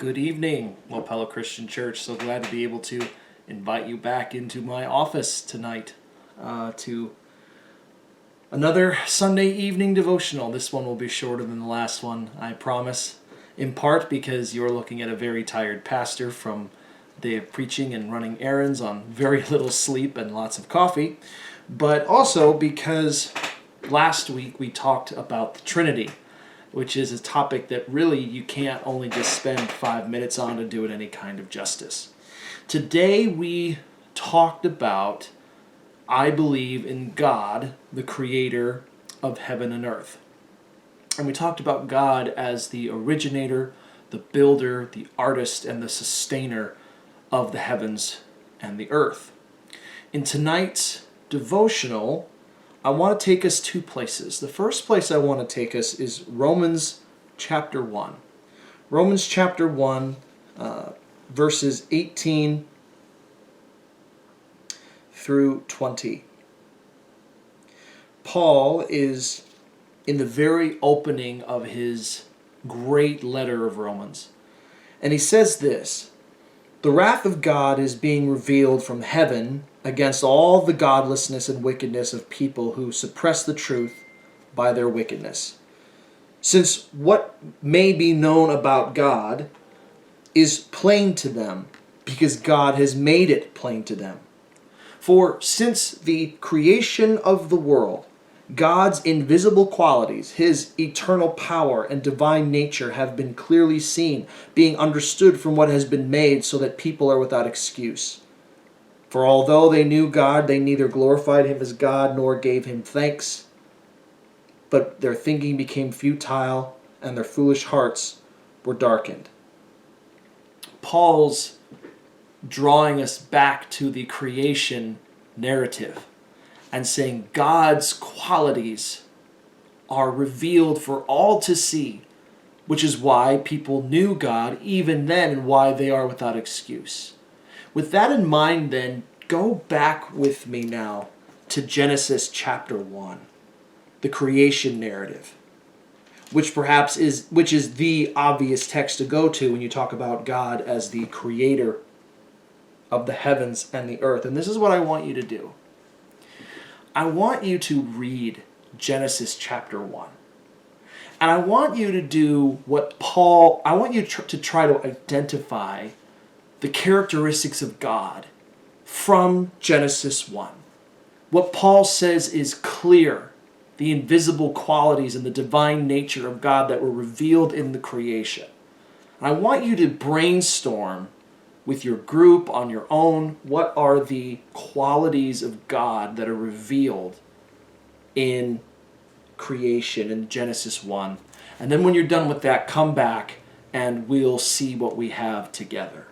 Good evening, Wapello Christian Church. So glad to be able to invite you back into my office tonight to another Sunday evening devotional. This one will be shorter than the last one, I promise, in part because you're looking at a very tired pastor from a day of preaching and running errands on very little sleep and lots of coffee, but also because last week we talked about the Trinity, which is a topic that really you can't only just spend 5 minutes on to do it any kind of justice. Today we talked about, I believe in God, the creator of heaven and earth. And we talked about God as the originator, the builder, the artist, and the sustainer of the heavens and the earth. In tonight's devotional, I want to take us two places. The first place I want to take us is Romans chapter 1. Romans chapter 1, verses 18 through 20. Paul is in the very opening of his great letter of Romans. And he says this: "The wrath of God is being revealed from heaven against all the godlessness and wickedness of people who suppress the truth by their wickedness. Since what may be known about God is plain to them, because God has made it plain to them. For since the creation of the world, God's invisible qualities, his eternal power and divine nature have been clearly seen, being understood from what has been made, so that people are without excuse. For although they knew God, they neither glorified him as God nor gave him thanks, but their thinking became futile, and their foolish hearts were darkened." Paul's drawing us back to the creation narrative and saying God's qualities are revealed for all to see, which is why people knew God even then and why they are without excuse. With that in mind, then, go back with me now to Genesis chapter 1, the creation narrative, which is the obvious text to go to when you talk about God as the creator of the heavens and the earth. And this is what I want you to do. I want you to read Genesis chapter 1. And I want you to do I want you to try to identify the characteristics of God from Genesis 1. What Paul says is clear, the invisible qualities and the divine nature of God that were revealed in the creation. And I want you to brainstorm with your group, on your own, what are the qualities of God that are revealed in creation in Genesis 1. And then when you're done with that, come back and we'll see what we have together.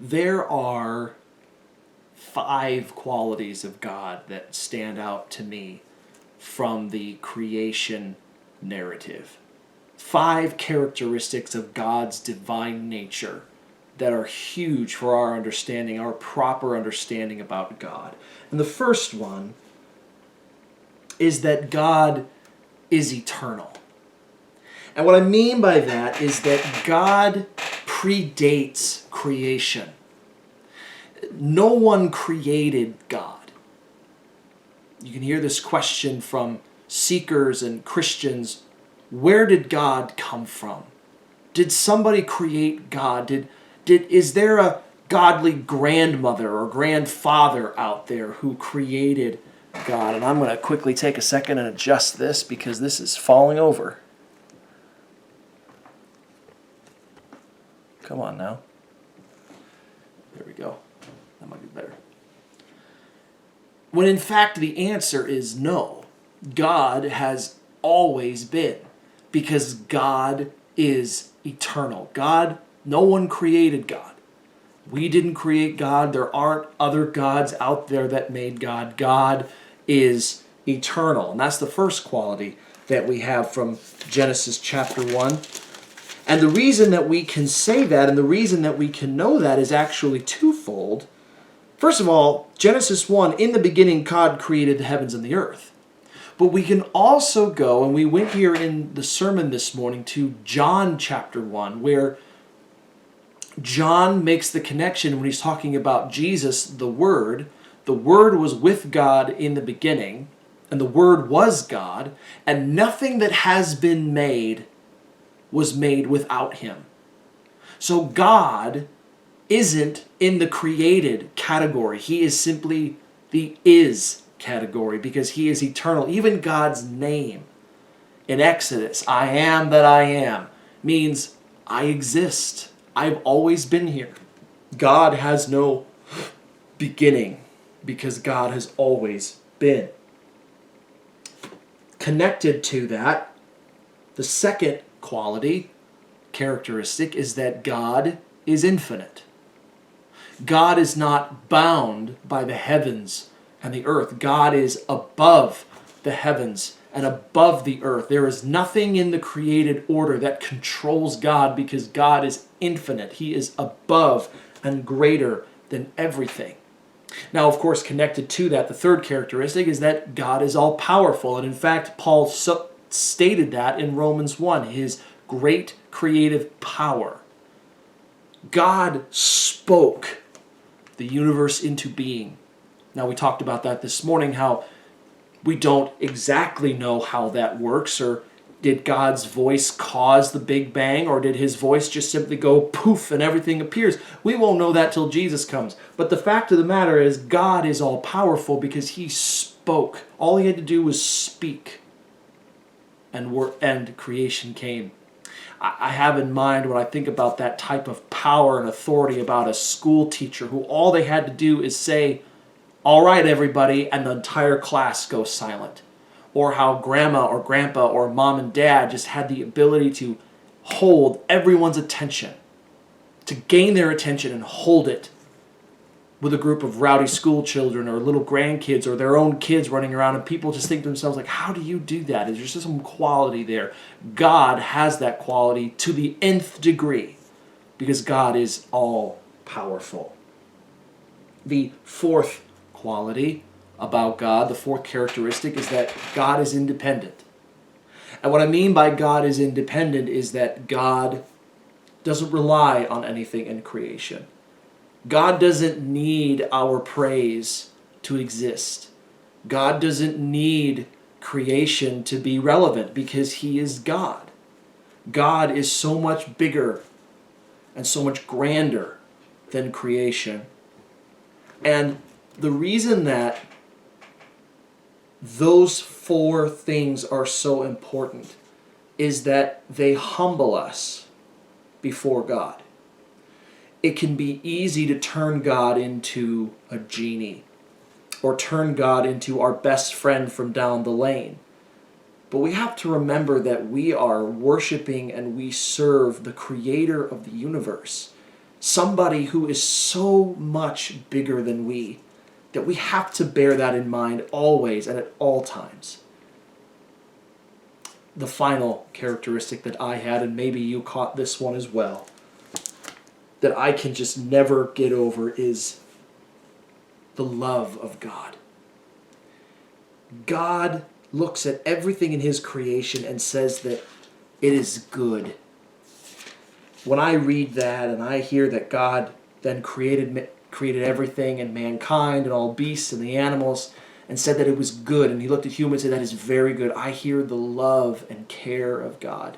There are 5 qualities of God that stand out to me from the creation narrative. 5 characteristics of God's divine nature that are huge for our understanding, our proper understanding about God. And the first one is that God is eternal. And what I mean by that is that God predates creation. No one created God. You can hear this question from seekers and Christians: where did God come from? Did somebody create God? Is there a godly grandmother or grandfather out there who created God? And I'm going to quickly take a second and adjust this because this is falling over. Come on now. There we go. That might be better. When in fact the answer is no. God has always been, because God is eternal. No one created God. We didn't create God. There aren't other gods out there that made God. God is eternal. And that's the first quality that we have from Genesis chapter 1. And the reason that we can say that and the reason that we can know that is actually twofold. First of all, Genesis 1, in the beginning, God created the heavens and the earth. But we can also go, and we went here in the sermon this morning, to John chapter 1, where John makes the connection when he's talking about Jesus, the Word. The Word was with God in the beginning, and the Word was God, and nothing that has been made was made without him. So God isn't in the created category. He is simply the is category because he is eternal. Even God's name in Exodus, I am that I am, means I exist. I've always been here. God has no beginning because God has always been. Connected to that, the second quality, characteristic, is that God is infinite. God is not bound by the heavens and the earth. God is above the heavens and above the earth. There is nothing in the created order that controls God because God is infinite. He is above and greater than everything. Now, of course, connected to that, the third characteristic is that God is all-powerful. And in fact, Paul stated that in Romans 1, his great creative power. God spoke the universe into being. Now, we talked about that this morning, how we don't exactly know how that works, or did God's voice cause the Big Bang, or did his voice just simply go poof and everything appears? We won't know that till Jesus comes. But the fact of the matter is God is all-powerful because he spoke. All he had to do was speak, and creation came. I have in mind when I think about that type of power and authority about a school teacher who all they had to do is say, all right, everybody, and the entire class goes silent. Or how grandma or grandpa or mom and dad just had the ability to hold everyone's attention, to gain their attention and hold it with a group of rowdy school children or little grandkids or their own kids running around, and people just think to themselves, like, how do you do that? Is there just some quality there? God has that quality to the nth degree because God is all-powerful. The fourth quality about God, the fourth characteristic, is that God is independent. And what I mean by God is independent is that God doesn't rely on anything in creation. God doesn't need our praise to exist. God doesn't need creation to be relevant because he is God. God is so much bigger and so much grander than creation. And the reason that those four things are so important is that they humble us before God. It can be easy to turn God into a genie or turn God into our best friend from down the lane. But we have to remember that we are worshiping and we serve the creator of the universe, somebody who is so much bigger than we, that we have to bear that in mind always and at all times. The final characteristic that I had, and maybe you caught this one as well, that I can just never get over is the love of God. God looks at everything in his creation and says that it is good. When I read that and I hear that God then created everything and mankind and all beasts and the animals and said that it was good, and he looked at humans and said that is very good, I hear the love and care of God.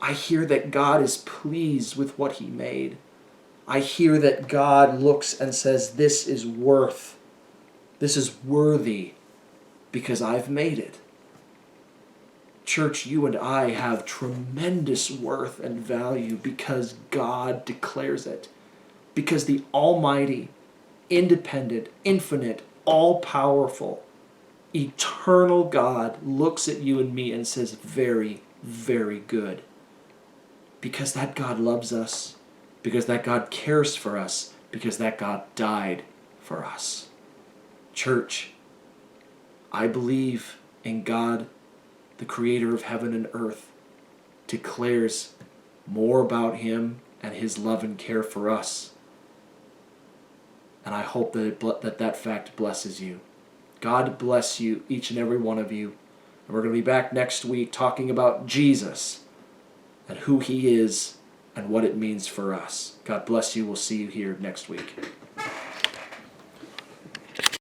I hear that God is pleased with what he made. I hear that God looks and says, this is worthy because I've made it. Church, you and I have tremendous worth and value because God declares it. Because the Almighty, independent, infinite, all-powerful, eternal God looks at you and me and says, very, very good. Because that God loves us. Because that God cares for us. Because that God died for us. Church, I believe in God, the creator of heaven and earth, declares more about him and his love and care for us. And I hope that that fact blesses you. God bless you, each and every one of you. And we're going to be back next week talking about Jesus and who he is and what it means for us. God bless you. We'll see you here next week.